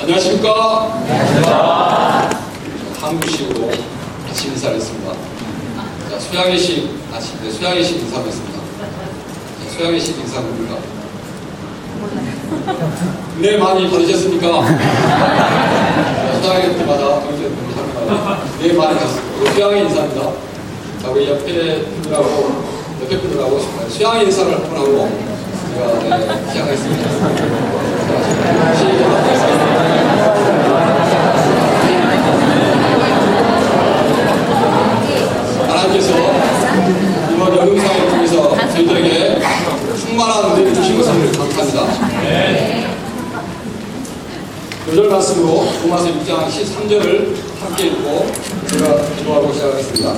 안녕하십니까? 안녕하십니까? 한국식으로 아침 인사를 했습니다. 자, 소양의식 아침, 소양의식 인사도 했습니다. 자, 소양의식 인사 뭡니까? 은혜 많이 받으셨습니까? 소양의 때마다 은혜 많이 받으셨습니다. 소양의 인사입니다. 자, 우리 옆에 분들하고 소양의 인사를 한번 하고 제가 시작하겠습니다. 하나님께서 이번 영상을 통해서 저희들에게 충만한 은혜를 주신 것을 감사합니다. 요절 말씀으로 로마서 6장 13절을 함께 읽고 제가 기도하고 시작하겠습니다.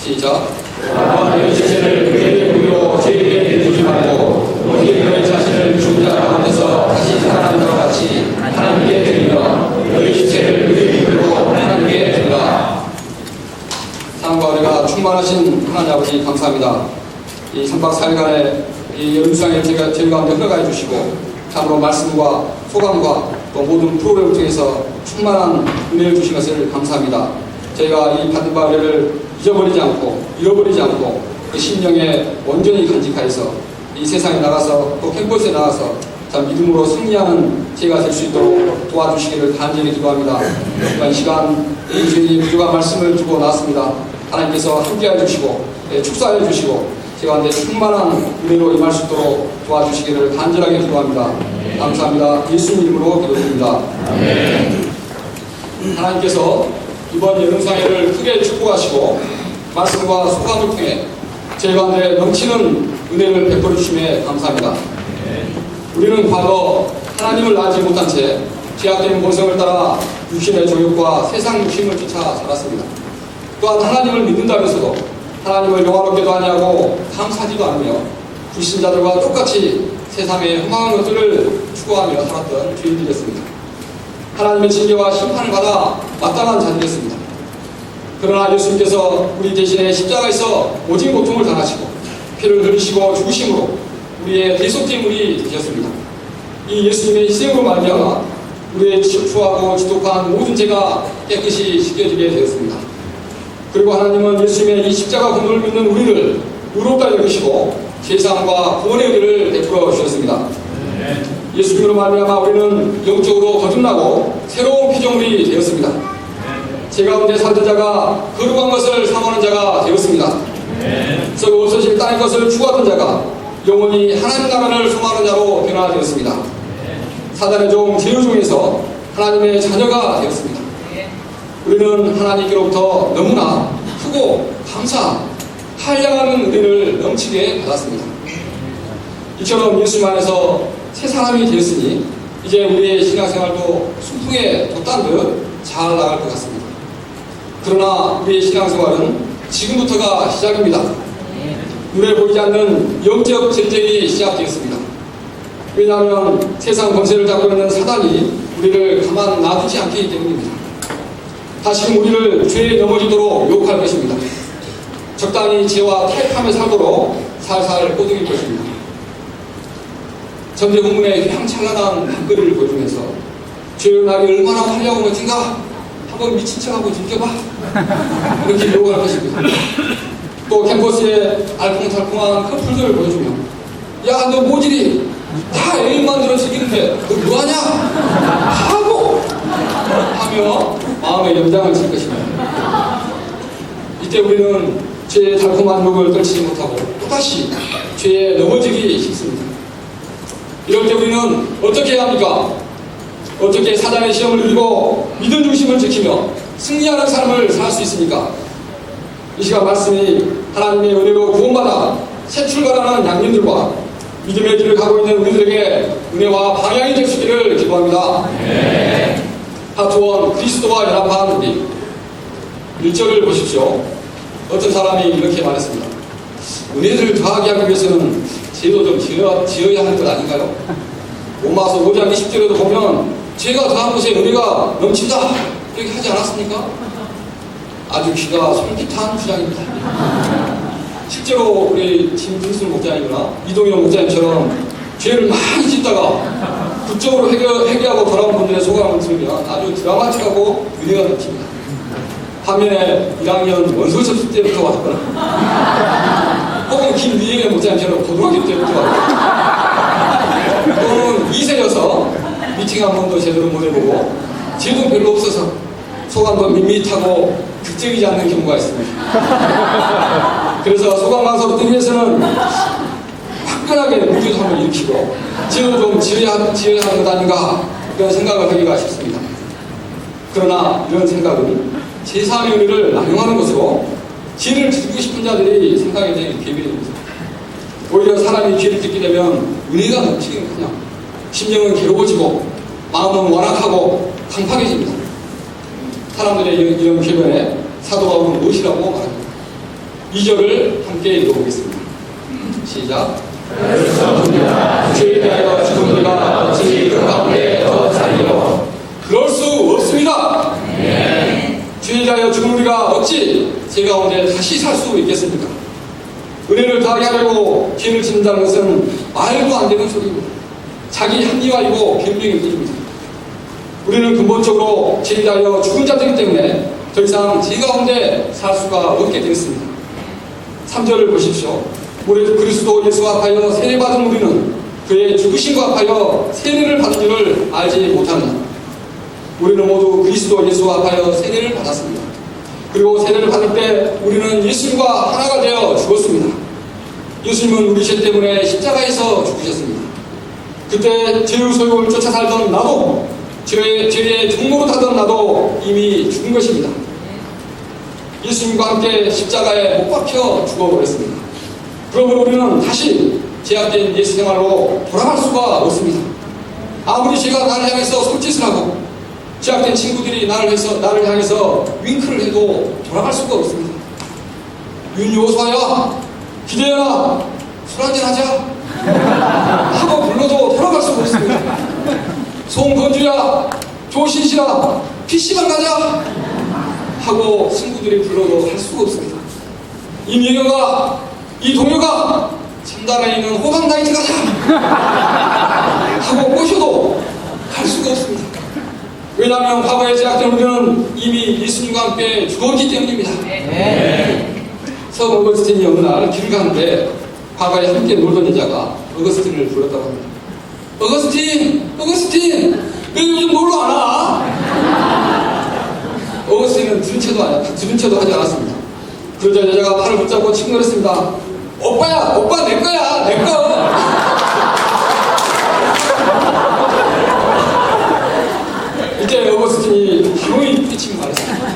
시작. 너의 지체를 그에게 무료 죄에게 내주지 말고 너희 너의 자신을 죽은 자 가운데서 다시 살아난 자와 같이 하나님께 드리며 너희 지체를 그에게 무료 하나님께 드리라. 사랑과 은혜가 충만하신 하나님 아버지 감사합니다. 이 3박 4일간의 이 연수상에 저희 가운데 흘러가 주시고 참으로 말씀과 소감과 또 모든 프로그램을 통해서 충만한 은혜를 주신 것을 감사합니다. 저희가 이 받은 바 은혜를 잊어버리지 않고 잃어버리지 않고 그 심령에 온전히 간직하여서 이 세상에 나가서 또 캠퍼스에 나가서 참 믿음으로 승리하는 제가 될 수 있도록 도와주시기를 간절히 기도합니다. 이번 시간 이 주님 부족한 말씀을 주고 나왔습니다. 하나님께서 함께해 주시고 축사해 주시고 제가 한테 충만한 은혜로 임할 수 있도록 도와주시기를 간절하게 기도합니다. 감사합니다. 예수님 이름으로 기도드립니다. 하나님께서 이번 예능상회를 크게 축복하시고 말씀과 소감을 통해 저희 가운데 넘치는 은혜를 베풀어 주심에 감사합니다. 우리는 과거 하나님을 알지 못한 채 죄악된 본성을 따라 육신의 조욕과 세상 욕심을 쫓아 살았습니다. 또한 하나님을 믿는다면서도 하나님을 영화롭게도 아니하고 감사하지도 않으며 불신자들과 똑같이 세상의 험한 것들을 추구하며 살았던 죄인들이었습니다. 하나님의 징계와 심판을 받아 마땅한 자들이었습니다. 그러나 예수님께서 우리 대신에 십자가에서 오직 고통을 당하시고 피를 흘리시고 죽으심으로 우리의 대속제물이 되셨습니다. 이 예수님의 희생으로 말미암아 우리의 추하고 지독한 모든 죄가 깨끗이 씻겨지게 되었습니다. 그리고 하나님은 예수님의 이 십자가 공로를 믿는 우리를 의롭다 여기시고 죄사함과 구원의 은혜를 베풀어 주셨습니다. 예수님으로 말미암아 우리는 영적으로 거듭나고 새로운 피조물이 되었습니다. 제 가운데 살던 자가 거룩한 것을 삼하는 자가 되었습니다. 썩어 없어질 땅의 것을 추구하던 자가 영원히 하나님 나라를 소망하는 자로 변화되었습니다. 사단의 종 죄의 종에서 하나님의 자녀가 되었습니다. 우리는 하나님께로부터 너무나 크고 한량하는 은혜를 넘치게 받았습니다. 이처럼 예수님 안에서 새 사람이 되었으니 이제 우리의 신앙생활도 순풍에 돛단 듯 잘 나갈 것 같습니다. 그러나 우리의 신앙생활은 지금부터가 시작입니다. 눈에 보이지 않는 영적 전쟁이 시작되었습니다. 왜냐하면 세상 권세를 잡고 있는 사단이 우리를 가만 놔두지 않기 때문입니다. 다시금 우리를 죄에 넘어지도록 유혹할 것입니다. 적당히 죄와 타협하며 살도록 살살 꼬드길 것입니다. 전대후문의 휘황찬란한 밤거리를 보여주면서 죄의 날이 얼마나 화려하고 멋진가 한번 미친 척하고 즐겨봐 이렇게 유혹할 것입니다. 또 캠퍼스에 알콩달콩한 커플들을 보여주며 야 너 모질이 다 애인만 들어 즐기는데 너 뭐하냐 하고 하며 마음의 연장을 칠 것입니다. 이때 우리는 죄의 달콤한 목을 떨치지 못하고 또다시 죄에 넘어지기 쉽습니다. 이럴 때 우리는 어떻게 해야 합니까? 어떻게 사단의 시험을 이기고 믿음 중심을 지키며 승리하는 삶을 살 수 있습니까? 이 시간 말씀이 하나님의 은혜로 구원받아 새 출발하는 양님들과 믿음의 길을 가고 있는 우리들에게 은혜와 방향이 될 수 있기를 기도합니다. 파트원 그리스도와 연합한 우리 1절을 보십시오. 어떤 사람이 이렇게 말했습니다. 은혜를 더하게 하기 위해서는 죄도 좀 지어야 하는 것 아닌가요? 로마서 5장 20절에도 보면 죄가 더한 곳에 은혜가 넘친다 이렇게 하지 않았습니까? 아주 귀가 솔깃한 주장입니다. 실제로 우리 김준수 목자님이나 이동현 목자님처럼 죄를 많이 짓다가 극적으로 회개하고 돌아온 분들의 소감을 들으면 아주 드라마틱하고 은혜가 넘칩니다. 반면에 1학년 원서 접수 때부터 왔거나 혹은 김미영의 못지않게는 고등학교 때부터 왔거나 또는 2세여서 미팅 한 번도 제대로 못 해보고 질도 별로 없어서 소감도 밋밋하고 극적이지 않는 경우가 있습니다. 그래서 소감 강사로 뜨기 위해서는 화끈하게 무주성을 일으키고 지혜를 좀 지혜하는 것 아닌가 이런 생각을 하기가 쉽습니다. 그러나 이런 생각은 제3의 은혜를 남용하는 것으로 지혜를 듣고 싶은 자들이 생각에 대해 개별입니다. 오히려 사람이 지혜를 듣게 되면 은혜가 넘치기는커녕 심령은 괴로워지고 마음은 완악하고 강팍해집니다. 사람들의 이런 궤변에 사도 바울은 무엇이라고 말합니다. 2절을 함께 읽어보겠습니다. 시작. 주에 대하여 죽은 우리가 어찌 그 가운데 더 살리요. 그럴 수 없습니다. 주에 대하여 죽은 우리가 어찌 제 가운데 다시 살 수 있겠습니까? 은혜를 더하게 하려고 죄를 짓는다는 것은 말도 안 되는 소리입니다. 자기 합리화이고 변명일 뿐입니다. 우리는 근본적으로 죄에 대하여 죽은 자들이기 때문에 더 이상 제 가운데 살 수가 없게 되었습니다. 3절을 보십시오. 우리 그리스도 예수와 합하여 세례받은 우리는 그의 죽으심과 합하여 세례를 받은 줄을 알지 못합니다. 우리는 모두 그리스도 예수와 합하여 세례를 받았습니다. 그리고 세례를 받을 때 우리는 예수님과 하나가 되어 죽었습니다. 예수님은 우리 죄 때문에 십자가에서 죽으셨습니다. 그때 죄의 소욕을 쫓아 살던 나도 죄의 종로로 타던 나도 이미 죽은 것입니다. 예수님과 함께 십자가에 못 박혀 죽어버렸습니다. 그러므로 우리는 다시 제약된 예수 생활로 돌아갈 수가 없습니다. 아무리 제가 나를 향해서 손짓을 하고 제약된 친구들이 나를 향해서 윙크를 해도 돌아갈 수가 없습니다. 윤요소야, 기대현아, 술 한잔 하자 하고 불러도 돌아갈 수가 없습니다. 송건주야, 조신시라, PC방 가자 하고 친구들이 불러도 할 수가 없습니다. 이민혁아, 이동혁아, 참다라에 있는 호박나이트 가자 하고 꼬셔도 갈 수가 없습니다. 왜냐하면 과거에 제약된 우리는 이미 예수님과 함께 죽었기 때문입니다. 성 어거스틴이 어느 날 길을 가는데 과거에 함께 놀던 여자가 어거스틴을 불렀다고 합니다. 어거스틴, 왜 요즘 놀러 안 와? 어거스틴은 들은 채도 하지 않았습니다. 그러자 여자가 팔을 붙잡고 칭얼했습니다. 오빠야, 오빠 내 거야, 내 거. 이때 어거스틴이 기분이 끼친 말했습니다.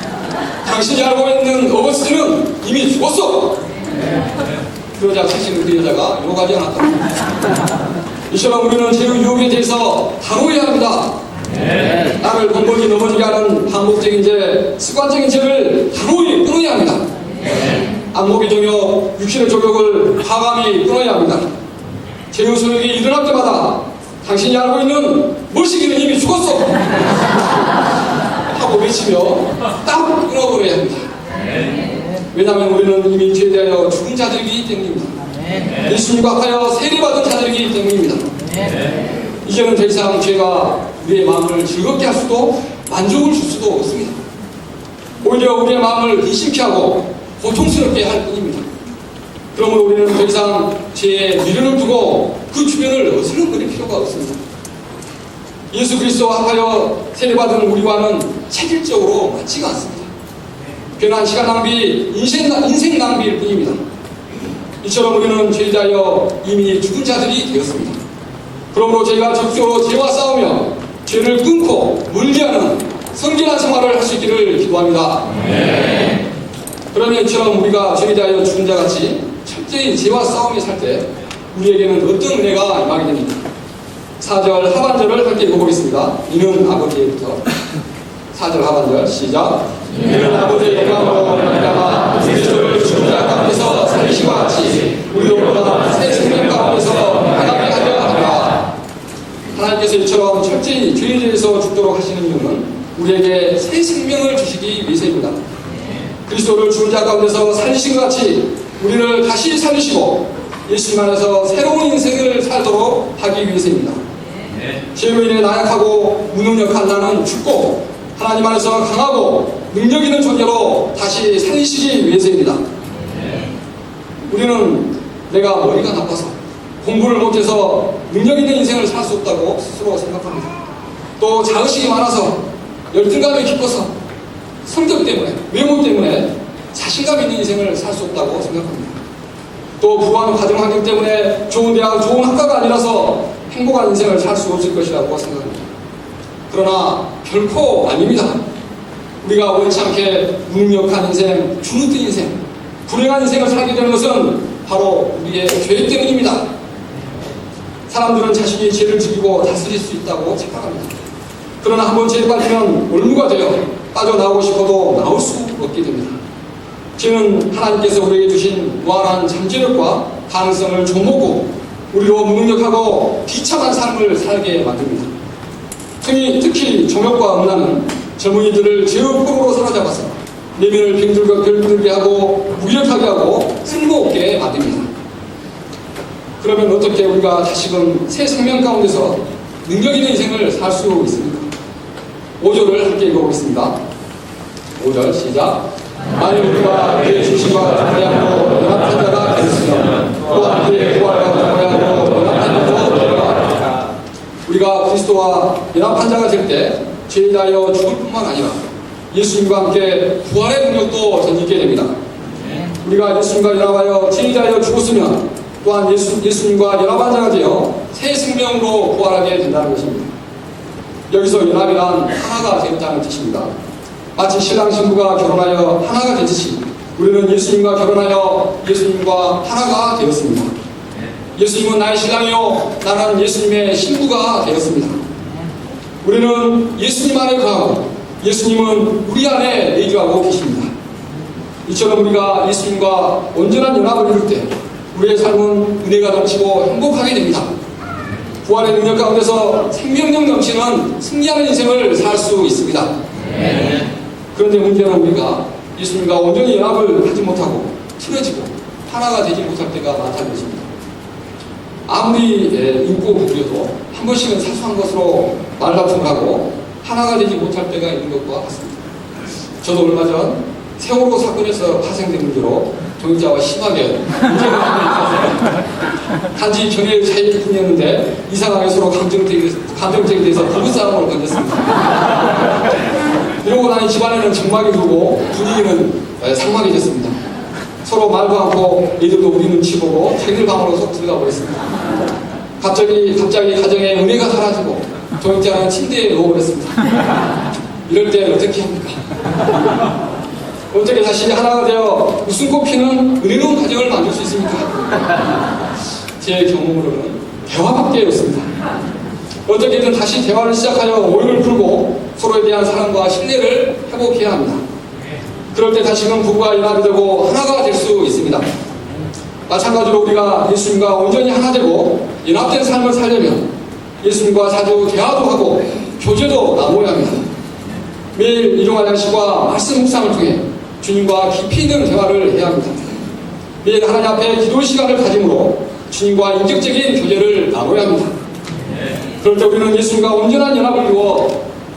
당신이 알고 있는 어거스틴은 이미 죽었어. 그러자 사실은 그 여자가 욕하지 않았다. 이처럼 우리는 죄의 유혹에 대해서 다루어야 합니다. 나를 번번이 넘어지게 하는 반복적인 죄, 습관적인 죄를 다루어 끊어야 합니다. 안목의 정욕, 육신의 정욕을 과감히 끊어야 합니다. 죄의 소욕이 일어날 때마다 당신이 알고 있는 머시기는 이미 죽었어 하고 외치며 딱 끊어버려야 합니다. 왜냐하면 우리는 이미 죄에 대하여 죽은 자들이기 때문입니다. 예수님과 합하여 세례받은 자들이기 때문입니다. 이제는 더 이상 죄가 우리의 마음을 즐겁게 할 수도 만족을 줄 수도 없습니다. 오히려 우리의 마음을 의심케 하고 고통스럽게 할 뿐입니다. 그러므로 우리는 더 이상 죄에 미련을 두고 그 주변을 어슬렁거릴 필요가 없습니다. 예수 그리스도와 합하여 세례받은 우리와는 체질적으로 맞지가 않습니다. 괜한 시간 낭비, 인생 낭비일 뿐입니다. 이처럼 우리는 죄에 대하여 이미 죽은 자들이 되었습니다. 그러므로 저희가 적극적으로 죄와 싸우며 죄를 끊고 물리하는 성결한 생활을 할 수 있기를 기도합니다. 그러면 이처럼 우리가 죄에 대하여 죽은 자같이 철저히 죄와 싸움에 살 때 우리에게는 어떤 은혜가 임하게 됩니다. 4절 하반절을 함께 읽어보겠습니다. 이는 아버지에부터 4절 하반절 시작. 이는 아버지의 영광으로 말미암아 그리스도를 죽은 자 가운데서 살리시고 같이 우리도 보다 새 생명 가운데서 하나님의 하려 합니다. 하나님께서 이처럼 철저히 죄에 대해서 죽도록 하시는 이유는 우리에게 새 생명을 주시기 위해서입니다. 그리스도를 죽은 자 가운데서 살리신 것 같이 우리를 다시 살리시고 예수님 안에서 새로운 인생을 살도록 하기 위해서입니다. 죄로 인해 나약하고 무능력한 나는 죽고 하나님 안에서 강하고 능력 있는 존재로 다시 살리시기 위해서입니다. 우리는 내가 머리가 나빠서 공부를 못해서 능력 있는 인생을 살 수 없다고 스스로 생각합니다. 또 자의식이 많아서 열등감이 깊어서 성격 때문에 외모 때문에 자신감 있는 인생을 살 수 없다고 생각합니다. 또 부한 가정 환경 때문에 좋은 대학, 좋은 학과가 아니라서 행복한 인생을 살 수 없을 것이라고 생각합니다. 그러나 결코 아닙니다. 우리가 원치 않게 무능력한 인생, 주눅든 인생, 불행한 인생을 살게 되는 것은 바로 우리의 죄 때문입니다. 사람들은 자신이 죄를 죽이고 다스릴 수 있다고 착각합니다. 그러나 한번 죄에 빠지면 올무가 되어 빠져나오고 싶어도 나올 수 없게 됩니다. 죄는 하나님께서 우리에게 주신 무한한 잠재력과 가능성을 좀먹고 우리로 무능력하고 비참한 삶을 살게 만듭니다. 특히 정욕과 음란은 젊은이들을 죄의 포로로 사로잡아서 내면을 병들게 하고 무력하게 하고 쓸모없게 만듭니다. 그러면 어떻게 우리가 다시금 새 생명 가운데서 능력 있는 인생을 살 수 있습니까? 5절을 함께 읽어보겠습니다. 5절 시작. 만일 우리가 그의 중심과 모양으로 연합한 자가 되었으면 또한 그의 부활과 모양으로 연합한 자도 되리라. 우리가 그리스도와 연합한 자가 될 때 죄에 대하여 죽을 뿐만 아니라 예수님과 함께 부활의 능력도 덧입게 됩니다. 우리가 예수님과 연합하여 죄에 대하여 죽었으면 또한 예수님과 연합한 자가 되어 새 생명으로 부활하게 된다는 것입니다. 여기서 연합이란 하나가 되었다는 뜻입니다. 마치 신랑 신부가 결혼하여 하나가 되듯이 우리는 예수님과 결혼하여 예수님과 하나가 되었습니다. 예수님은 나의 신랑이요 나는 예수님의 신부가 되었습니다. 우리는 예수님 안에 거하고 예수님은 우리 안에 내주하고 계십니다. 이처럼 우리가 예수님과 온전한 연합을 이룰 때 우리의 삶은 은혜가 넘치고 행복하게 됩니다. 부활의 능력 가운데서 생명력 넘치는 승리하는 인생을 살 수 있습니다. 그런데 문제는 우리가 예수님과 온전히 연합을 하지 못하고 틀어지고 하나가 되지 못할 때가 많다는 것입니다. 아무리 인고 부부여도 한 번씩은 사소한 것으로 말다툼을 하고 하나가 되지 못할 때가 있는 것과 같습니다. 저도 얼마 전 세월호 사건에서 파생된 문제로 동역자와 심하게 문제가 단지 견해의 차이일 뿐이었는데 이상하게 서로 감정적이 돼서 부부싸움을 건졌습니다. 이러고 나니 집안에는 정막이 돌고 분위기는 상막해졌습니다. 서로 말도 않고 애들도 우리 눈치 보고 자기들 방으로 속 들어가 버렸습니다. 갑자기 가정에 은혜가 사라지고 동역자는 침대에 누워버렸습니다. 이럴 때 어떻게 합니까? 어떻게 다시 하나가 되어 웃음꽃 피는 은혜로운 가정을 만들 수 있습니까? 제 경험으로는 대화밖에 없습니다. 어떻게든 다시 대화를 시작하여 오해를 풀고 서로에 대한 사랑과 신뢰를 회복해야 합니다. 그럴 때 다시금 부부가 연합이 되고 하나가 될 수 있습니다. 마찬가지로 우리가 예수님과 온전히 하나 되고 연합된 삶을 살려면 예수님과 자주 대화도 하고 교제도 나누어야 합니다. 매일 일용할 양식과 말씀 묵상을 통해 주님과 깊이 있는 대화를 해야 합니다. 매일 하나님 앞에 기도 시간을 가짐으로 주님과 인격적인 교제를 나눠야 합니다. 그럴 때 우리는 예수님과 온전한 연합을 이루어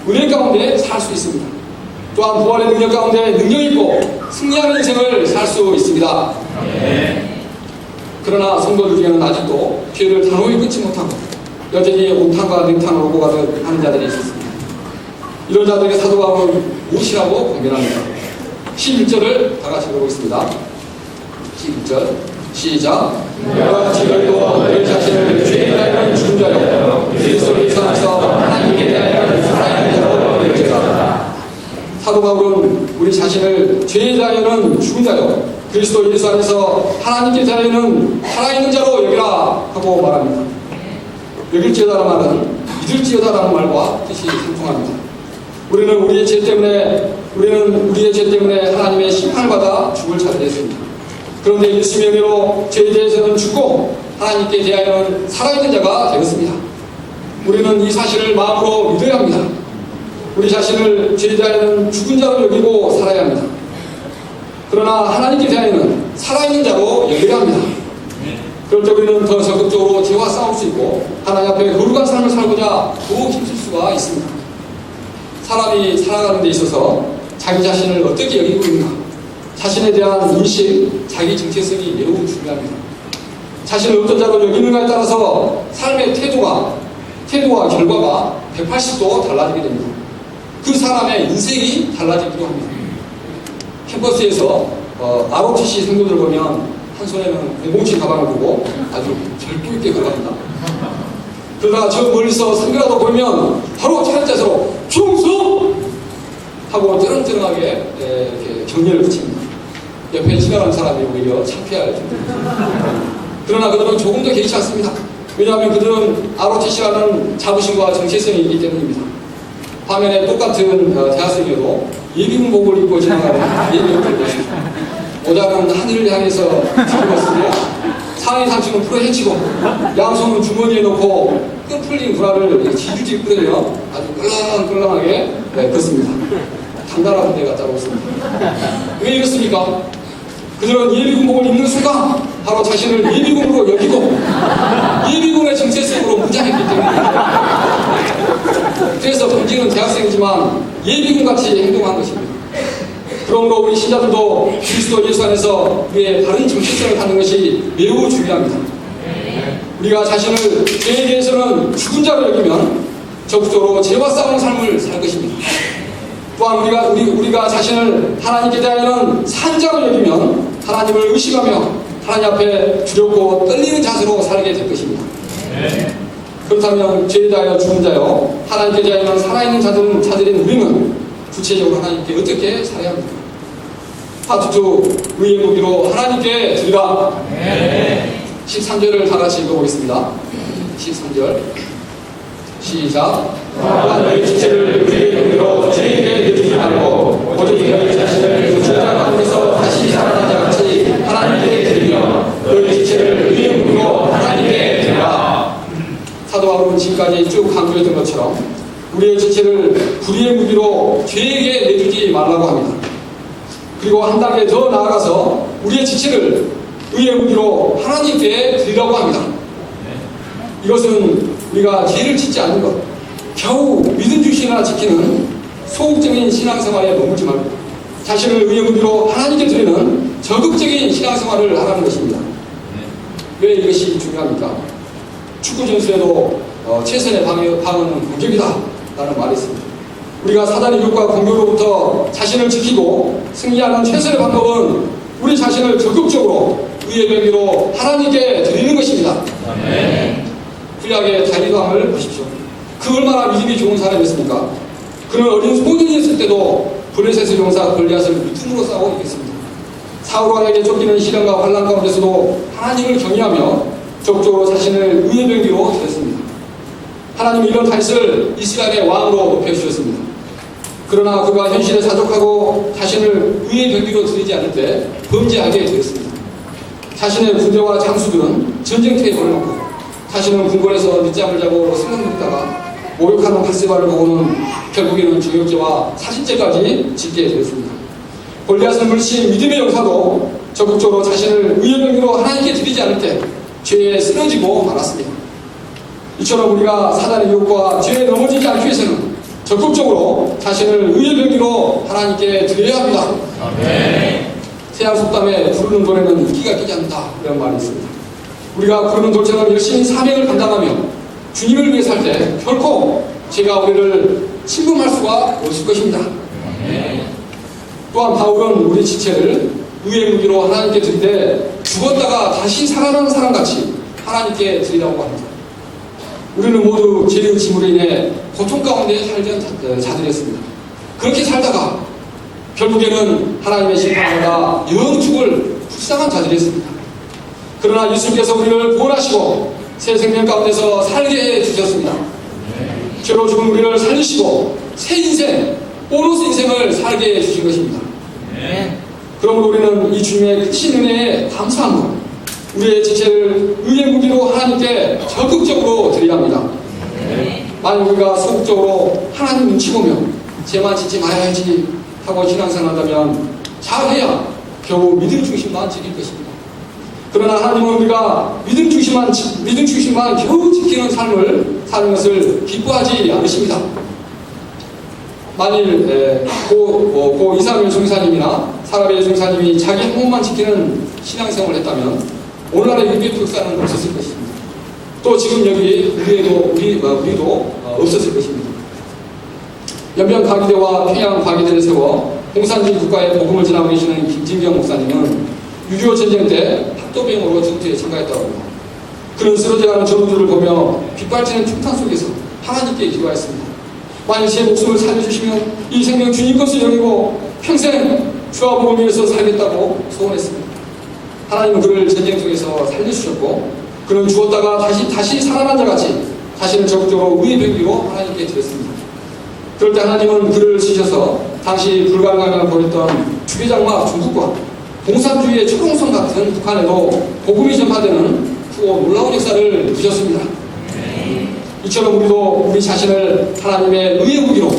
은혜 가운데 살 수 있습니다. 또한 부활의 능력 가운데 능력 있고 승리하는 인생을 살 수 있습니다. 그러나 성도들 중에는 아직도 죄를 단호히 끊지 못하고 여전히 옥탄과 냉탕으로 오고 가듯 하는 자들이 있었습니다. 이런 자들에게 사도 바울은 무엇이라고 공변합니다. 11절을 다 같이 읽어보겠습니다. 11절 시작. 너와 같이 너희도 너희 자신을 죄에 대하여 죽은 자요 그리스도 예수 안에서 하나님께 대하여 살아있는 자로 여기라. 사도 바울은 우리 자신을 죄에 대하여는 죽은 자요 그리스도 예수 안에서 하나님께 대하여는 살아있는 자로 여기라 하고 말합니다. 여길지어다라는 말은 믿을지어다라는 말과 뜻이 상통합니다. 우리는 우리의 죄 때문에 하나님의 심판을 받아 죽을 자가 됐습니다. 그런데 예수님의 은혜로 죄에 대해서는 죽고 하나님께 대하여는 살아있는 자가 되었습니다. 우리는 이 사실을 마음으로 믿어야 합니다. 우리 자신을 죄에 대하여는 죽은 자로 여기고 살아야 합니다. 그러나 하나님께 대하여는 살아있는 자로 여겨야 합니다. 그럴 때 우리는 더 적극적으로 죄와 싸울 수 있고 있고 하나님 앞에 거룩한 삶을 살고자 더욱 힘쓸 수가 있습니다. 사람이 살아가는 데 있어서 자기 자신을 어떻게 여기고 있는가, 자신에 대한 인식, 자기 정체성이 매우 중요합니다. 자신을 어떤 자로 여기는가에 따라서 삶의 태도와 결과가 180도 달라지게 됩니다. 그 사람의 인생이 달라지기도 합니다. 캠퍼스에서 ROTC 생도들 보면 한 손에는 007 가방을 들고 아주 절도 있게 걸어갑니다. 그러다가 저 멀리서 상대라도 보면 바로 차렷 자세로 충성! 하고 쩌렁쩌렁하게 이렇게 경례를 붙입니다. 옆에 지나가는 사람이 오히려 창피할 정도입니다. 그러나 그들은 조금 더 개의치 않습니다. 왜냐하면 그들은 ROTC라는 자부심과 정체성이 있기 때문입니다. 화면에 똑같은 대학생이어도 예비군복을 입고 지나가는 예비군을 보십시오. 모자는 하늘을 향해서 들었으며 상의 상충은 풀어 헤치고 양손은 주머니에 넣고 끈 풀린 구라를 지주지 끌며 아주 끌렁끌렁하게 걷습니다. 단단한 데가 따로 없습니다. 왜 이렇습니까? 그들은 예비군복을 입는 순간 바로 자신을 예비군으로 여기고 예비군의 정체성으로 무장했기 때문입니다. 그래서 본질은 대학생이지만 예비군같이 행동한 것입니다. 그러므로 우리 신자들도 그리스도 예수 안에서 우리의 바른 정체성을 갖는 것이 매우 중요합니다. 우리가 자신을 죄에 대해서는 죽은 자로 여기면 적극적으로 죄와 싸우는 삶을 살 것입니다. 또한 우리가 자신을 하나님께 대하여는 산 자로 여기면 하나님을 의식하며 하나님 앞에 두렵고 떨리는 자세로 살게 될 것입니다. 그렇다면 죄에 대하여 죽은 자요 하나님께 대하여는 살아있는 자들인 우리는 구체적으로 하나님께 어떻게 살아야 합니까? 파트 2 의의 무기로 하나님께 드리라. 13절을 다 같이 읽어보겠습니다. 13절 시작. 너희 지체를 의의 무기로 죄에게 드리지 말고 오직 너희 자신을 죽은 자 가운데서 다시 살아난 자 같이 하나님께 드리며 너희 지체를 의의 무기로 하나님께 드리라. 사도 바울은 지금까지 쭉 강조했던 것처럼 우리의 지체를 불의의 무기로 죄에게 내주지 말라고 합니다. 그리고 한 단계 더 나아가서 우리의 지체를 의의 무기로 하나님께 드리라고 합니다. 이것은 우리가 죄를 짓지 않는 것, 겨우 믿음 주시나 지키는 소극적인 신앙생활에 머물지 말고 자신을 의의 무기로 하나님께 드리는 적극적인 신앙생활을 하라는 것입니다. 왜 이것이 중요합니까? 축구 전술에도 최선의 방어는 공격이다 라는 말이 있습니다. 우리가 사단의 유혹과 공격으로부터 자신을 지키고 승리하는 최선의 방법은 우리 자신을 적극적으로 의의 병기로 하나님께 드리는 것입니다. 구약의 다윗왕을 보십시오. 그 얼마나 믿음이 좋은 사람이었습니까? 그는 어린 소년이었을 때도 블레셋의 용사 골리앗을 믿음으로 싸우고 있겠습니다. 사울 왕에게 쫓기는 시련과 환난 가운데서도 하나님을 경외하며 적극적으로 자신을 의의 병기로 드렸습니다. 하나님은 이런 다윗을 이스라엘의 왕으로 높여주셨습니다. 그러나 그가 현실에 사족하고 자신을 의의 병기로 드리지 않을 때 범죄하게 되었습니다. 자신의 군대와 장수들은 전쟁터에 걸어놓고 자신은 궁궐에서 늦잠을 자고 생각 먹다가 모욕하는 바세바를 보고는 결국에는 정욕죄와 사신죄까지 짓게 되었습니다. 골리앗을 물리친 믿음의 용사도 적극적으로 자신을 의의 병기로 하나님께 드리지 않을 때 죄에 쓰러지고 말았습니다. 이처럼 우리가 사단의 유혹과 죄에 넘어지지 않기 위해서는 적극적으로 자신을 의의 병기로 하나님께 드려야 합니다. 태양 속담에 부르는 노래는 기가 끼지 않는다 이런 말이 있습니다. 우리가 부르는 돌처럼 열심히 사명을 감당하며 주님을 위해 살 때 결코 죄가 우리를 침범할 수가 없을 것입니다. 또한 바울은 우리 지체를 의의 무기로 하나님께 드리되 죽었다가 다시 살아나는 사람같이 하나님께 드리라고 합니다. 우리는 모두 죄의 짐으로 인해 고통 가운데 살던 자들이었습니다. 그렇게 살다가 결국에는 하나님의 심판보다 영죽을 불쌍한 자들이었습니다. 그러나 예수님께서 우리를 구원하시고 새 생명 가운데서 살게 해주셨습니다. 죄로 죽은 우리를 살리시고 새 인생, 보너스 인생을 살게 해주신 것입니다. 그러므로 우리는 이 주님의 크신 은혜에 감사함으로 우리의 지체를 의의 무기로 하나님께 적극적으로 드려야 합니다. 만약 우리가 소극적으로 하나님 눈치 보며 죄만 짓지 말아야지 하고 신앙생활 한다면 잘해야 겨우 믿음 중심만 지킬 것입니다. 그러나 하나님은 우리가 믿음 중심만 겨우 지키는 삶을 사는 것을 기뻐하지 않으십니다. 만일 고 이상일 중사님이나 사라베 중사님이 자기 한 몸만 지키는 신앙생활을 했다면 오늘날의 유교 역사는 없었을 것입니다. 또 지금 여기 우리도 없었을 것입니다. 연변 과기대와 평양 과기대를 세워 공산주의 국가의 복음을 전하고 계시는 김진경 목사님은 6.25 전쟁 때 학도병으로 전투에 참가했다고 합니다. 그는 쓰러져가는 전우들을 보며 빗발치는 충탄 속에서 하나님께 기도하였습니다. 만일 제 목숨을 살려주시면 이 생명 주님 것을 여기고 평생 주와 복음 위해서 살겠다고 소원했습니다. 하나님은 그를 전쟁 속에서 살려주셨고 그는 죽었다가 다시 살아난 자같이 자신을 적극적으로 의의 병기로 하나님께 드렸습니다. 그럴 때 하나님은 그를 쓰셔서 당시 불가능함을 보였던 주계장마 중국과 공산주의의 초롱성 같은 북한에도 복음이 전파되는 크고 놀라운 역사를 이루셨습니다. 이처럼 우리도 우리 자신을 하나님의 의의 무기로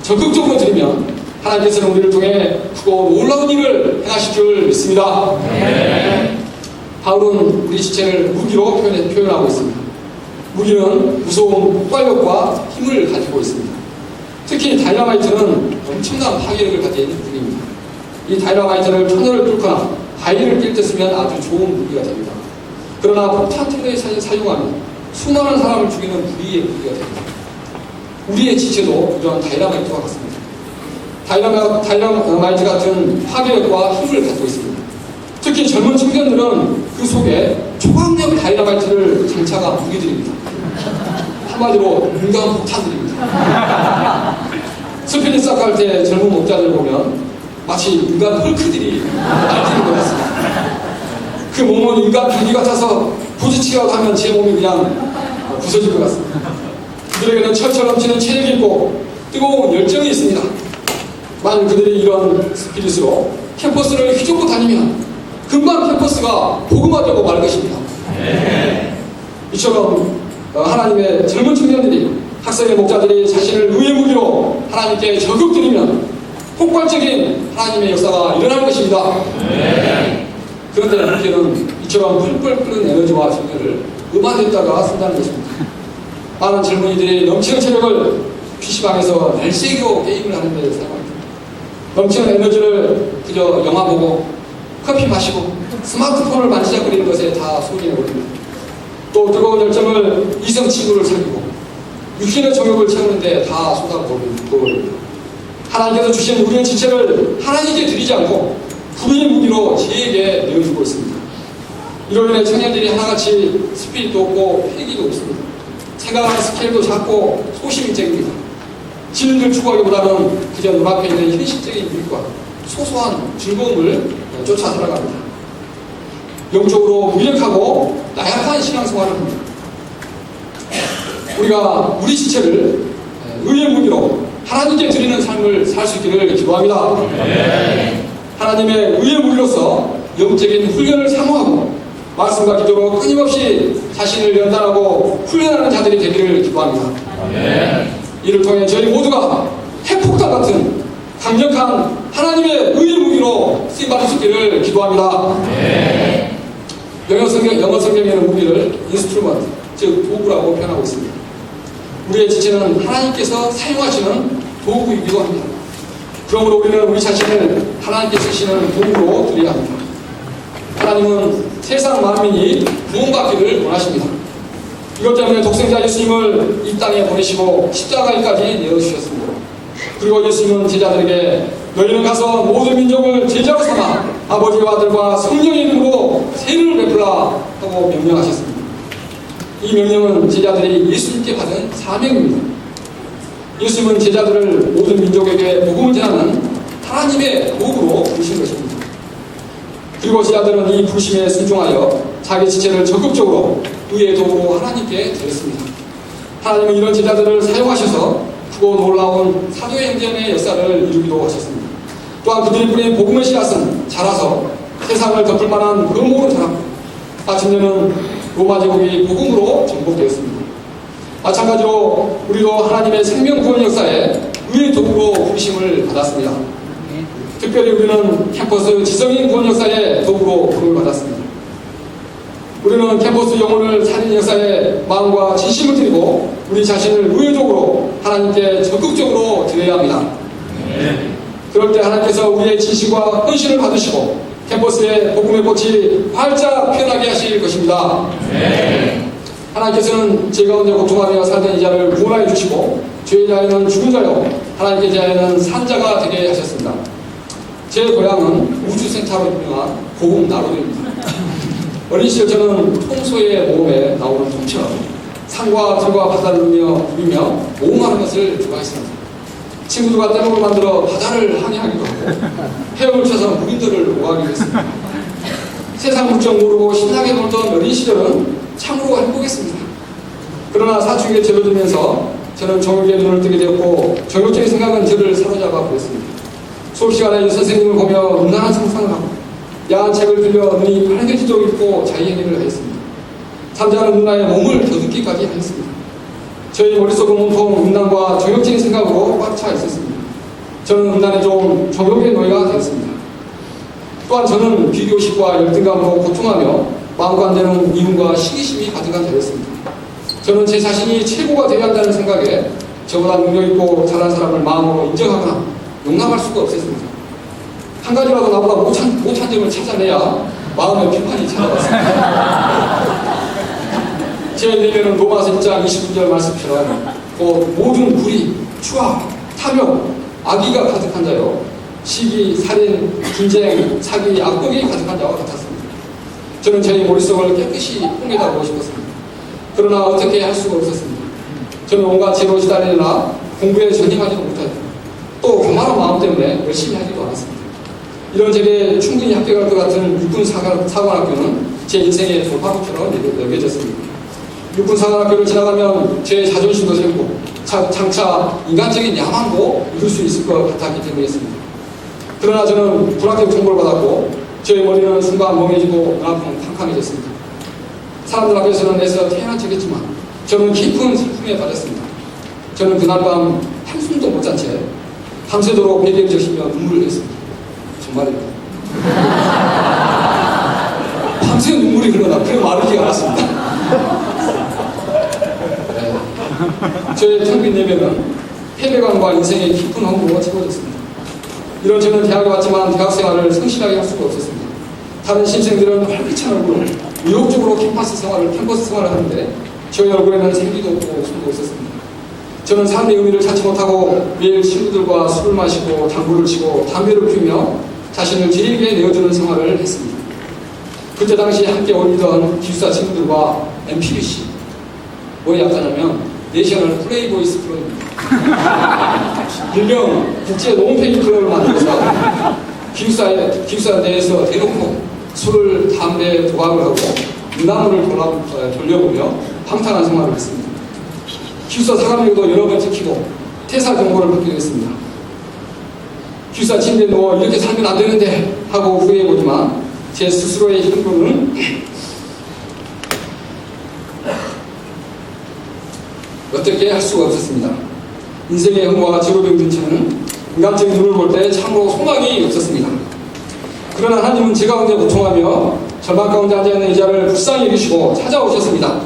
적극적으로 드리면 하나님께서는 우리를 통해 크고 놀라운 일을 행하실 줄 믿습니다. 바울은 우리 지체를 무기로 표현하고 있습니다. 무기는 무서운 폭발력과 힘을 가지고 있습니다. 특히 다이너마이트는 엄청난 파괴력을 가진 무기입니다. 이 다이너마이트를 터널을 뚫거나 바위를 낄 때 쓰면 아주 좋은 무기가 됩니다. 그러나 폭탄 테러에 사용하면 수많은 사람을 죽이는 불의의 무기가 됩니다. 우리의 지체도 이런 다이너마이트와 같습니다. 다이너마이트 같은 파괴력과 힘을 갖고 있습니다. 특히 젊은 청년들은 그 속에 초강력 다이너마이트를 장착한 무기들입니다. 한마디로 인간 폭탄들입니다. 스피릿 사크할 때 젊은 목자들 보면 마치 인간 헐크들이 날뛰는 것 같습니다. 그 몸은 인간 병기 같아서 부딪히려고 하면 제 몸이 그냥 부서질 것 같습니다. 그들에게는 철철 넘치는 체력이 있고 뜨거운 열정이 있습니다. 만일 그들이 이런 스피릿으로 캠퍼스를 휘젓고 다니면 금방 캠퍼스가 복음화되고 말 것입니다. 이처럼 하나님의 젊은 청년들이 학생의 목자들이 자신을 의의 무기로 하나님께 적극드리면 폭발적인 하나님의 역사가 일어날 것입니다. 그런데 문제는 이처럼 펄펄 끓는 에너지와 정열을 음악에다가 쓴다는 것입니다. 많은 젊은이들이 넘치는 체력을 PC방에서 날새기로 게임을 하는 데 사용합니다. 넘치는 에너지를 그저 영화 보고 커피 마시고 스마트폰을 만지작거리는 것에 다 소진해버립니다. 또 뜨거운 열정을 이성친구를 사귀고 육신의 정욕을 채우는데 다 쏟아부어버립니다. 하나님께서 주신 우리의 지체를 하나님께 드리지 않고 불의의 무기로 지혜에게 내어주고 있습니다. 이로 인해 청년들이 하나같이 스피릿도 없고 패기도 없습니다. 생각하는 스케일도 작고 소심적입니다. 진리를 추구하기보다는 그저 눈앞에 있는 현실적인 유익과 소소한 즐거움을 쫓아 살아갑니다. 영적으로 무력하고 나약한 신앙생활을 합니다. 우리가 우리 지체를 의의 무기로 하나님께 드리는 삶을 살 수 있기를 기도합니다. 하나님의 의의 무기로서 영적인 훈련을 사모하고 말씀과 기도로 끊임없이 자신을 연단하고 훈련하는 자들이 되기를 기도합니다. 이를 통해 저희 모두가 핵폭탄 같은 강력한 하나님의 의의 무기로 쓰임받을 수 있기를 기도합니다. 영어 성경에는 무기를 인스트루먼트, 즉 도구라고 표현하고 있습니다. 우리의 지체는 하나님께서 사용하시는 도구이기도 합니다. 그러므로 우리는 우리 자신을 하나님께 쓰시는 도구로 드려야 합니다. 하나님은 세상 만민이 구원받기를 원하십니다. 이것 때문에 독생자 예수님을 이 땅에 보내시고 십자가에까지 내어주셨습니다. 그리고 예수님은 제자들에게 너희는 가서 모든 민족을 제자로 삼아 아버지와 아들과 성령의 이름으로 세례를 베풀라 하고 명령하셨습니다. 이 명령은 제자들이 예수님께 받은 사명입니다. 예수님은 제자들을 모든 민족에게 복음을 전하는 하나님의 도구로 부르신 것입니다. 그리고 제자들은 이 부르심에 순종하여 자기 지체를 적극적으로 의의 도구로 하나님께 드렸습니다. 하나님은 이런 제자들을 사용하셔서 크고 놀라운 사도의 행전의 역사를 이루기도 하셨습니다. 또한 그들이 뿌린 복음의 씨앗은 자라서 세상을 덮을 만한 근모로 자랍니다. 마침내는 로마 제국이 복음으로 정복되었습니다. 마찬가지로 우리도 하나님의 생명 구원 역사에 의의 도구로 부르심을 받았습니다. 특별히 우리는 캠퍼스 지성인 구원 역사의 도구로 부름을 받았습니다. 우리는 캠퍼스 영혼을 살린 역사에 마음과 진심을 드리고 우리 자신을 의외적으로 하나님께 적극적으로 드려야 합니다. 그럴 때 하나님께서 우리의 진실과 헌신을 받으시고 캠퍼스에 복음의 꽃이 활짝 피어나게 하실 것입니다. 하나님께서는 제 가운데 고통하며 살던 이 자를 구원하여 주시고 죄의 자에는 죽은 자요 하나님께 자에는 산 자가 되게 하셨습니다. 제 고향은 우주센터로 유명한 고흥 나로입니다. 어린 시절 저는 평소의 모험에 나오는 통처럼 산과 들과 바다를 누비며 모험하는 것을 좋아했습니다. 친구들과 떼목을 만들어 바다를 항해하기도 하고 헤엄을 쳐서 무인도를 오가기도 했습니다. 세상 물정 모르고 신나게 놀던 어린 시절은 참으로 행복했습니다. 그러나 사춘기에 접어들면서 저는 정욕에 눈을 뜨게 되었고 정욕적인 생각은 저를 사로잡아 버렸습니다. 수업 시간에 선생님을 보며 음란한 상상을 하고 야한 책을 빌려 눈이 빨개지도록 읽고 자기행위를 하였습니다. 잠자는 누나의 몸을 더듬기까지 하였습니다. 저희 머릿속은 온통 음란과 정욕적인 생각으로 꽉 차 있었습니다. 저는 음란에 좀 정욕의 노예가 되었습니다. 또한 저는 비교식과 열등감으로 고통하며 마음과 안 되는 미움과 시기심이 가득한 자였습니다. 저는 제 자신이 최고가 되어야 한다는 생각에 저보다 능력있고 잘난 사람을 마음으로 인정하거나 용납할 수가 없었습니다. 한 가지라도 나보다 못한 점을 찾아내야 마음의 비판이 찾아왔습니다. 제 내면은 로마서 1장 29절 말씀처럼 모든 불의, 추악, 탐욕, 악의가 가득한 자요 시기, 살인, 분쟁, 사기, 악독이 가득한 자와 같았습니다. 저는 제 머릿속을 깨끗이 뽕에다 보고 싶었습니다. 그러나 어떻게 할 수가 없었습니다. 저는 온갖 죄로 시달리나 공부에 전념하지도 못하였고 또 교만한 마음 때문에 열심히 하지도 않았습니다. 이런 제게 충분히 합격할 것 같은 육군사관학교는 제 인생의 돌파구처럼 여겨졌습니다. 육군사관학교를 지나가면 제 자존심도 생기고 장차 인간적인 야망도 이룰 수 있을 것 같았기 때문이었습니다. 그러나 저는 불합격 통보를 받았고 저의 머리는 순간 멍해지고 눈앞은 캄캄해졌습니다. 사람들 앞에서는 애써 태어난 척했지만 저는 깊은 슬픔에 빠졌습니다. 저는 그날 밤 한숨도 못 잔 채 밤새도록 베개를 적시며 눈물을 흘렸습니다. 정말입니다. 밤새 눈물이 흘러나 그래 마르지 않았습니다. 네. 저의 텅빈 내면은 패배감과 인생의 깊은 허무가 채워졌습니다. 이런 저는 대학에 왔지만 대학 생활을 성실하게 할 수가 없었습니다. 다른 신생들은 활기찬 얼굴로 의욕적으로 캠퍼스 생활을 하는데 저의 얼굴에는 생기도 없고 숨도 없었습니다. 저는 삶의 의미를 찾지 못하고 매일 친구들과 술을 마시고 당구를 치고 담배를 피우며 자신을 질리게 내어주는 생활을 했습니다. 그때 당시 함께 어울리던 기숙사 친구들과 MPBC 뭐에 약자냐면 내셔널 플레이보이스 클럽입니다. 일명 국제 농팬이 클럽을 만들어서 기숙사 내에서 대놓고 술을, 담배, 도박을 하고 문화물을 돌려보며 방탕한 생활을 했습니다. 기숙사 사감료도 여러 번 찍히고 퇴사 경고를 받기도 했습니다. 기숙사 침대에 누워 이렇게 살면 안 되는데 하고 후회해보지만 제 스스로의 힘으로는 어떻게 할 수가 없었습니다. 인생의 허무와 제로병든 저는 인간적인 눈을 볼 때 참으로 소망이 없었습니다. 그러나 하나님은 제 가운데 고통하며 절망 가운데 앉아있는 이 자를 불쌍히 여기시고 찾아오셨습니다.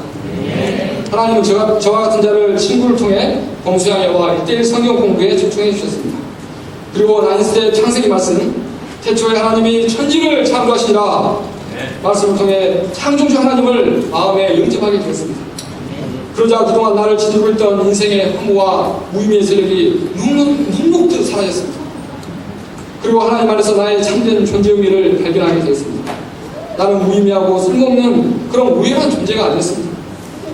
하나님은 저와 같은 자를 친구를 통해 범수양회와 1:1 성경 공부에 초청해 주셨습니다. 그리고 난시대 창세기 말씀 태초에 하나님이 천지를 창조하시니라 말씀을 통해 창조주 하나님을 마음에 영접하게 되었습니다. 그러자 그동안 나를 지키고 있던 인생의 허무와 무의미의 세력이 눅눅듯 사라졌습니다. 그리고 하나님 안에서 나의 참된 존재 의미를 발견하게 되었습니다. 나는 무의미하고 쓸모없는 그런 우연한 존재가 아니었습니다.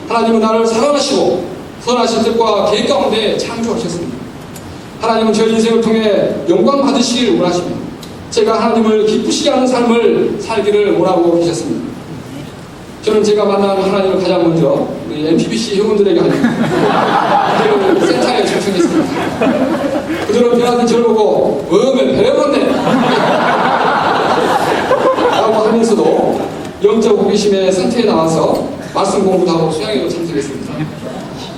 하나님은 나를 사랑하시고 선하신 뜻과 계획 가운데 창조하셨습니다. 하나님은 저의 인생을 통해 영광 받으시길 원하십니다. 제가 하나님을 기쁘시게 하는 삶을 살기를 원하고 계셨습니다. 저는 제가 만난 하나님을 가장 먼저 우리 MPBC 회원들에게 그들을 센터에 초청했습니다. 그들은 변화된 저를 보고 맨 배워봤네 라고 하면서도 영적 호기심에 센터에 나와서 말씀 공부도 하고 수양회도 참석했습니다.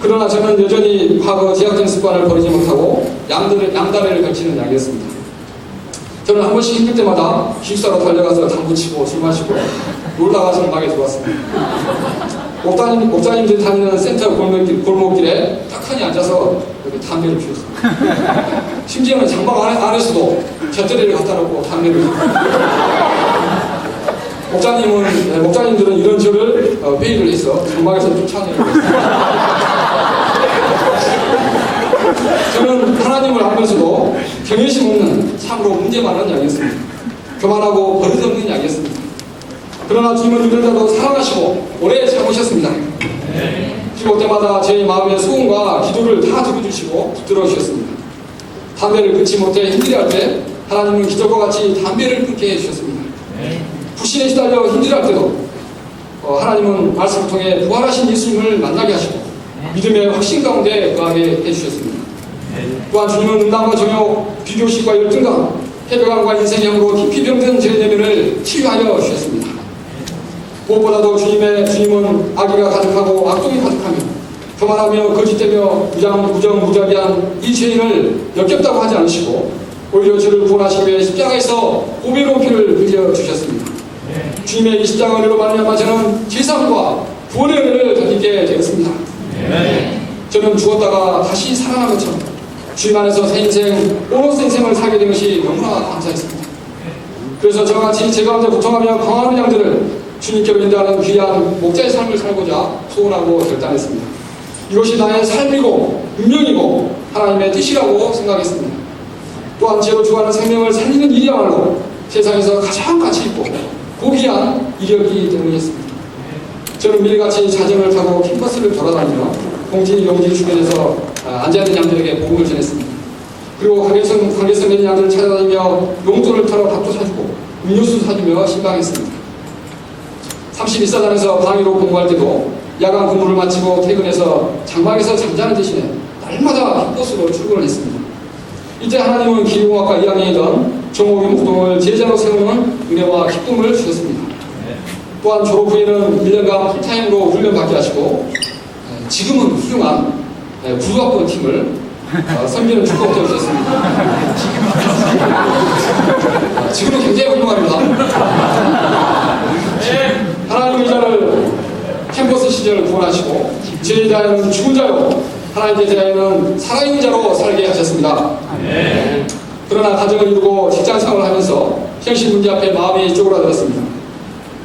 그러나 저는 여전히 과거 제약적인 습관을 버리지 못하고 양다리를 걸치는 양이었습니다. 저는 한 번씩 힘들 때마다 기숙사로 달려가서 당구 치고 술 마시고 놀다가 전방에 들어왔습니다. 목사님들이 다니는 센터 골목길에 딱하니 앉아서 이렇게 담배를 피웠습니다. 심지어는 장방 안에서도 곁다리를 갖다 놓고 담배를 피웠습니다. 목사님들은 이런 저를 회의를 해서 전방에서 쫓아내고 저는 하나님을 알면서도 경외심 없는 참으로 문제 많은 양이었습니다. 교만하고 버릇없는 양이었습니다. 그러나 주님은 이런 자도 사랑하시고 오래 참으셨습니다. 기도 때마다 제 마음의 소원과 기도를 다 들어주시고 붙들어 주셨습니다. 담배를 끊지 못해 힘들어할 때 하나님은 기적과 같이 담배를 끊게 해주셨습니다. 불신에 시달려 힘들어할 때도 하나님은 말씀을 통해 부활하신 예수님을 만나게 하시고 믿음의 확신 가운데 거하게 해주셨습니다. 또한 주님은 음란과 정욕, 비교식과 열등감, 해배감과 인생의 힘으로 깊이 병든 제 내면을 치유하여 주셨습니다. 무엇보다도 주님은 악의가 가득하고 악독이 가득하며 교만하며 거짓되며 무자비한 이 죄인을 역겹다고 하지 않으시고 오히려 저를 구원하시기 위해 십자가에서 보배로운 피를 흘려 주셨습니다. 주님의 이 십자가 은혜로 말미암아 저는 제사함과 구원의 은혜를 덧입게 되었습니다. 저는 죽었다가 다시 살아난 것처럼 주님 안에서 새 인생, 오로스 인생을 살게 된 것이 너무나 감사했습니다. 그래서 저같이 제 가운데 고통하며 강하는 양들을 주님께로 인도하는 귀한 목자의 삶을 살고자 소원하고 결단했습니다. 이것이 나의 삶이고 운명이고 하나님의 뜻이라고 생각했습니다. 또한 제로 주하는 생명을 살리는 일이야말로 세상에서 가장 가치 있고 고귀한 일이었기 때문이었습니다. 저는 매일같이 자전거를 타고 캠퍼스를 돌아다니며 공지 용지 주변에서 앉아있는 양들에게 복음을 전했습니다. 그리고 관계성 있는 양들을 찾아다니며 용돈을 털어 밥도 사주고 음료수 사주며 신방했습니다. 31사단에서 강의로 공부할 때도 야간 근무를 마치고 퇴근해서 장막에서 잠자는 대신에 날마다 킥버스로 출근을 했습니다. 이때 하나님은 기계공학과 2학년이던 정옥이 목동을 제자로 세우는 은혜와 기쁨을 주셨습니다. 또한 졸업 후에는 1년간 풀타임으로 훈련받게 하시고 지금은 훌륭한 부학번 팀을 섬기는 축복도 주셨습니다. 지금은 굉장히 훌륭합니다. 하나님의 자를 캠퍼스 시절을 구원하시고 제 자에는 죽은 자요 하나님의 자에는 살아있는 자로 살게 하셨습니다. 그러나 가정을 이루고 직장생활을 하면서 현실 문제 앞에 마음이 쪼그라들었습니다.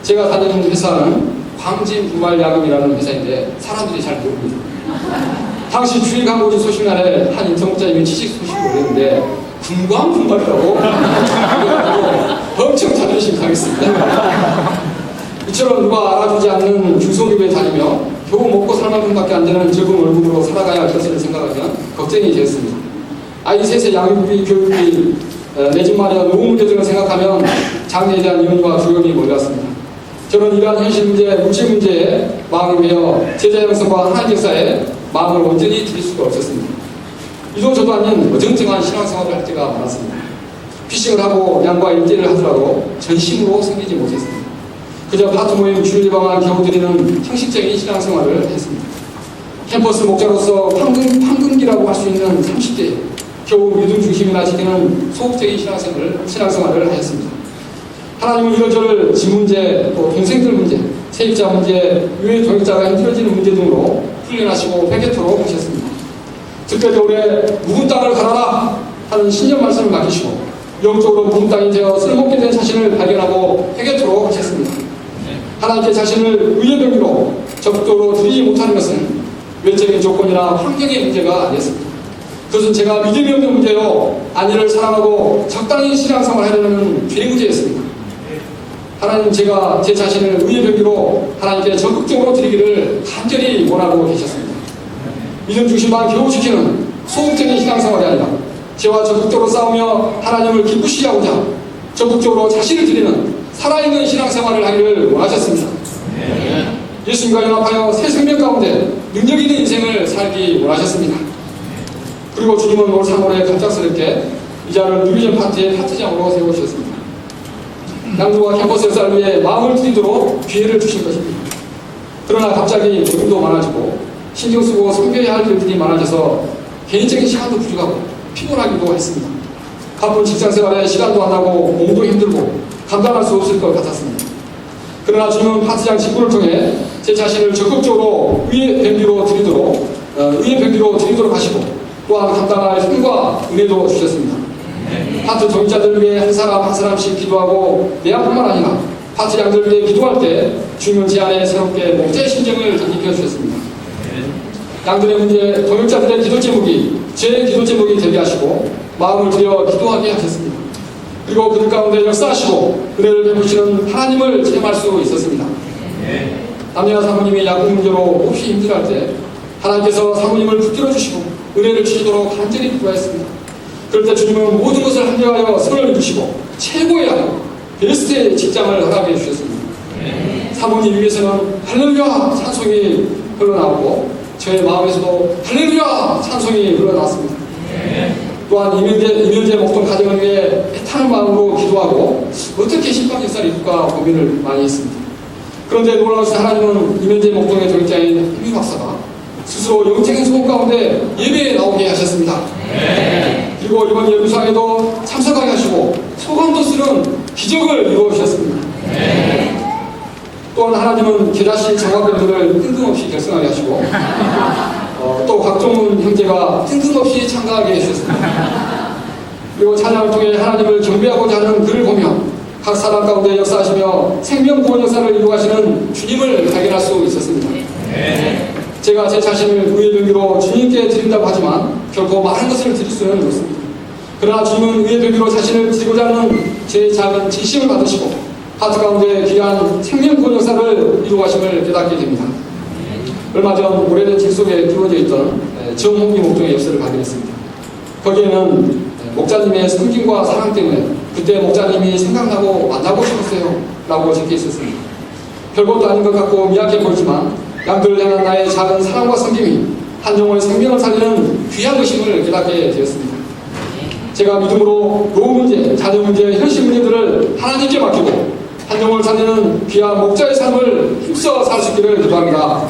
제가 다니는 회사는 광진분말야금이라는 회사인데 사람들이 잘 모릅니다. 당시 주일 광고지 소식란에 한 인터목자님이 취직 소식을 올렸는데 분광분말이라고 엄청 자존심 상했습니다. 이처럼 누가 알아주지 않는 중소기업에 다니며 겨우 먹고 살 만큼밖에 안 되는 적은 월급으로 살아가야 할 것을 생각하면 걱정이 되었습니다. 아이 셋의 양육비, 교육비, 내 집 마련, 노후 문제 등을 생각하면 장래에 대한 염려와 두려움이 몰려왔습니다. 저는 이러한 현실 문제, 물질 문제에 마음을 메어 제자 형성과 하나님 역사에 마음을 온전히 드릴 수가 없었습니다. 이도 저도 아닌 어정쩡한 신앙생활을 할 때가 많았습니다. 피싱을 하고 양과 일대를 하더라도 전심으로 섬기지 못했습니다. 그저 파트 모임 주일 방안 겨우 드리는 형식적인 신앙생활을 했습니다. 캠퍼스 목자로서 황금기라고 할 수 있는 30대 겨우 믿음 중심이나 지키는 소극적인 신앙생활을 하였습니다. 하나님은 이런 저를 집 문제, 또 동생들 문제, 세입자 문제, 유해 동역자가 힘들어지는 문제 등으로 훈련하시고 회개토록 하셨습니다. 특별히 올해 묵은 땅을 갈아라 하는 신년 말씀을 맡기시고 영적으로 묵은 땅이 되어 쓸모없게 된 자신을 발견하고 회개토록 하셨습니다. 하나님께 자신을 의의 병기로 적극적으로 드리지 못하는 것은 외적인 조건이나 환경의 문제가 아니었습니다. 그것은 제가 믿음이 없는 문제요 안위를 사랑하고 적당히 신앙생활을 하려는 죄의 문제였습니다. 하나님 제가 제 자신을 의의 병기로 하나님께 적극적으로 드리기를 간절히 원하고 계셨습니다. 믿음 중심만 겨우 지키는 소극적인 신앙생활이 아니라 저와 적극적으로 싸우며 하나님을 기쁘시게 하고자 적극적으로 자신을 드리는 살아있는 신앙생활을 하기를 원하셨습니다. 예수님과 연합하여 새 생명 가운데 능력 있는 인생을 살기 원하셨습니다. 그리고 주님은 올 3월에 갑작스럽게 이 자를 누리전 파트의 파트장으로 세우셨습니다. 양조와 캠퍼스 역사를 위해 마음을 드리도록 기회를 주신 것입니다. 그러나 갑자기 노동도 많아지고 신경 쓰고 섬겨야 할 일들이 많아져서 개인적인 시간도 부족하고 피곤하기도 했습니다. 바쁜 직장생활에 시간도 안 나고 몸도 힘들고 감당할 수 없을 것 같았습니다. 그러나 주님은 파트장 직분을 통해 제 자신을 적극적으로 의의 병기로 드리도록 하시고 또한 감당할 힘과 은혜도 주셨습니다. 파트 동역자들을 위해 한 사람 한 사람씩 기도하고 내 앞뿐만 아니라 파트 양들을 위해 기도할 때 주님은 제 안에 새롭게 목자의 심정을 덧입혀 주셨습니다. 양들의 문제, 동역자들의 기도 제목이 제 기도 제목이 되게 하시고 마음을 들여 기도하게 하셨습니다. 그리고 그들 가운데 역사하시고 은혜를 베푸시는 하나님을 체험할 수 있었습니다. 남녀나 사모님이 양육 문제로 몹시 힘들어할 때 하나님께서 사모님을 붙들어 주시고 은혜를 주시도록 간절히 기도했습니다. 그럴 때 주님은 모든 것을 합력하여 선을 이루시고 최고의 베스트의 직장을 허락해 주셨습니다. 사모님 위에서는 할렐루야 찬송이 흘러나오고 저의 마음에서도 할렐루야 찬송이 흘러나왔습니다. 또한 이면제 목동 가정을 위해 애타는 마음으로 기도하고 어떻게 신방 역사를 이룰까 고민을 많이 했습니다. 그런데 놀라우신 하나님은 이면제 목동의 동역자인 희미 박사가 스스로 영적인 소금 가운데 예배에 나오게 하셨습니다. 그리고 이번 예루살렘에도 참석하게 하시고 소감도 쓰는 기적을 이루어주셨습니다. 또한 하나님은 계자씨 정학병들을 뜬금없이 결성하게 하시고 또 박종훈 형제가 뜬금없이 참가하게 해주셨습니다. 그리고 찬양을 통해 하나님을 경배하고자 하는 글을 보며 각 사람 가운데 역사하시며 생명구원 역사를 이루어가시는 주님을 발견할 수 있었습니다. 제가 제 자신을 의의 병기로 주님께 드린다고 하지만 결코 많은 것을 드릴 수는 없습니다. 그러나 주님은 의의 병기로 자신을 드리고자 하는 제 작은 진심을 받으시고 하트 가운데 귀한 생명구원 역사를 이루어가심을 깨닫게 됩니다. 얼마 전 오래된 책 속에 기록되어 있던 정홍기 목동의 역사를 발견했습니다. 거기에는 목자님의 섬김과 사랑 때문에 그때 목자님이 생각나고 만나고 싶었어요 라고 적혀 있었습니다. 별것도 아닌 것 같고 미약해 보이지만 양들을 향한 나의 작은 사랑과 섬김이 한 영혼의 생명을 살리는 귀한 것임을 깨닫게 되었습니다. 제가 믿음으로 노후 문제, 자녀 문제, 현실 문제들을 하나님께 맡기고 한 영혼을 살리는 귀한 목자의 삶을 힘써 살 수 있기를 기도합니다.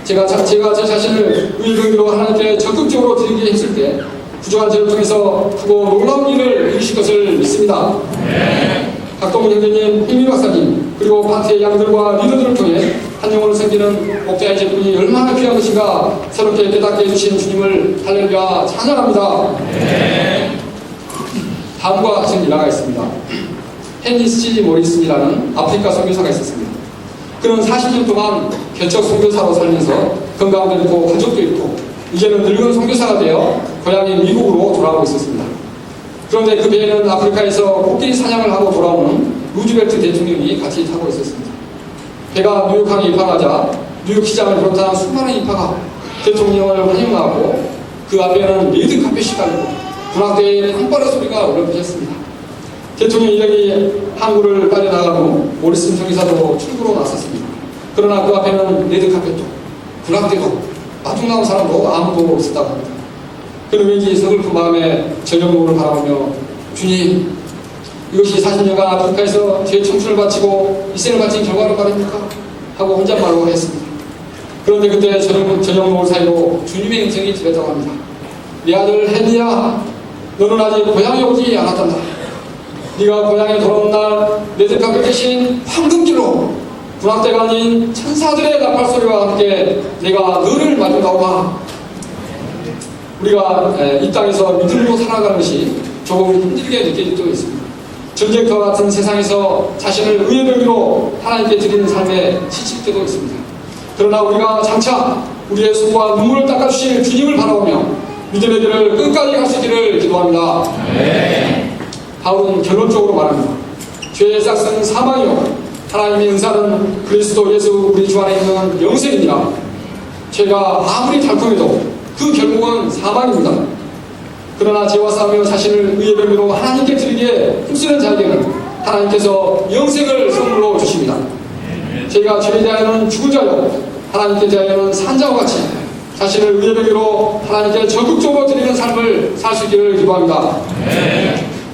제가 제 자신을 의의 병기로 하나님께 적극적으로 드리기에 힘쓸 때 부족한 저를 통해서 크고 놀라운 일을 이루실 것을 믿습니다. 박동훈 형제님, 희미 박사님, 그리고 파트의 양들과 리더들을 통해 한 영혼을 섬기는 목자의 제품이 얼마나 귀한 것인가 새롭게 깨닫게 해주신 주님을 할렐루야 찬양합니다. 다음과 같은 일화가 있습니다. 헨리 C. 모리슨이라는 아프리카 선교사가 있었습니다. 그는 40년 동안 개척 선교사로 살면서 건강도 있고 가족도 있고 이제는 늙은 선교사가 되어 고향인 미국으로 돌아오고 있었습니다. 그런데 그 배에는 아프리카에서 코끼리 사냥을 하고 돌아오는 루즈벨트 대통령이 같이 타고 있었습니다. 배가 뉴욕항에 입항하자 뉴욕 시장을 비롯한 수많은 인파가 대통령을 환영하고 그 앞에는 레드 카펫이 깔리고 군악대의 빵빠레 소리가 울려퍼졌습니다. 대통령 일행이 항구를 빠져나가고 모리슨 형사도 출구로 나섰습니다. 그러나 그 앞에는 레드카펫도 군악대도 마중 나온 사람도 아무도 없었다고 합니다. 그는 왠지 서글픈 마음에 저녁노을을 바라보며 주님, 이것이 40년간 아프리카에서 제 청춘을 바치고 이생을 바친 결과를 말입니까? 하고 혼잣말로 했습니다. 그런데 그때 저녁노을 사이로 주님의 음성이 들렸다고 합니다. 내 아들 헨리야, 너는 아직 고향에 오지 않았단다. 네가 고향에 돌아온 날 레드카펫 대신 황금길로 군악대가 아닌 천사들의 나팔소리와 함께 내가 너를 맞이하오마. 우리가 이 땅에서 믿음으로 살아가는 것이 조금 힘들게 느껴질 때도 있습니다. 전쟁터와 같은 세상에서 자신을 의의 병기로 하나님께 드리는 삶에 지칠 때도 있습니다. 그러나 우리가 장차 우리의 수고와 눈물을 닦아주실 주님을 바라보며 믿음의 길을 끝까지 갈 수 있기를 기도합니다. 바울은 결론적으로 말합니다. 죄의 싹은 사망이요 하나님의 은사는 그리스도 예수 우리 주 안에 있는 영생이니라. 죄가 아무리 달콤해도 그 결국은 사망입니다. 그러나 죄와 싸우며 자신을 의의 병기로 하나님께 드리기에 힘쓰는 자에게는 하나님께서 영생을 선물로 주십니다. 죄가 죄에 대하여는 죽은 자요 하나님께 대하여는 산 자와 같이 자신을 의의 병기로 하나님께 적극적으로 드리는 삶을 살 수 있기를 기도합니다.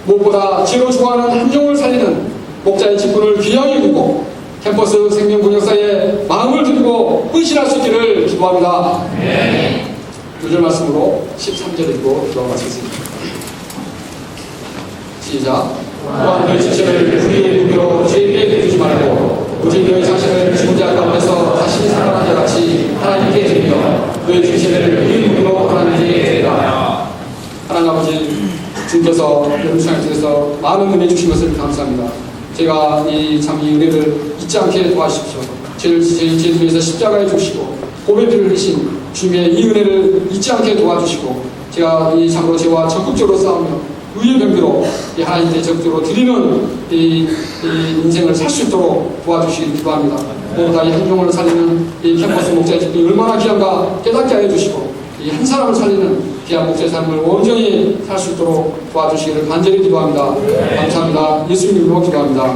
무엇보다 죄로 죽어가는 한 영혼을 살리는 목자의 직분을 귀하게 여기고 캠퍼스 생명군 역사에 마음을 들이고 헌신할 수 있기를 기도합니다. 2절 말씀으로 13절 읽고 기도하고 마치겠습니다. 시작. 또한 너희 지체를 불의의 분으로 죄에게 주지 말고 오직 너희 자신을 죽은 자 가운데서 다시 살아난 자 같이 하나님께 드리며 너희 중심을 우리 눈으로 하나님께 드리라. 하나님 아버지, 주께서 여러분 중에서 많은 은혜 주신 것을 감사합니다. 제가 이 참 이 은혜를 잊지 않게 도와주십시오. 죄를 위해서 십자가에 죽으시고 보배를 흘리신 주님의 이 은혜를 잊지 않게 도와주시고, 제가 이 참으로 죄와 적극적으로 싸우며 의의 병기로 이 하나님께 적극적으로 드리는 이 인생을 살 수 있도록 도와주시길 기도합니다. 무엇보다 이 행동을 살리는 이 캠퍼스 목자의 집이 얼마나 귀한가 깨닫게 하여 주시고, 이 한 사람을 살리는 귀한 목자의 삶을 온전히 살 수 있도록 도와주시기를 간절히 기도합니다. 감사합니다. 예수님 이름으로 기도합니다.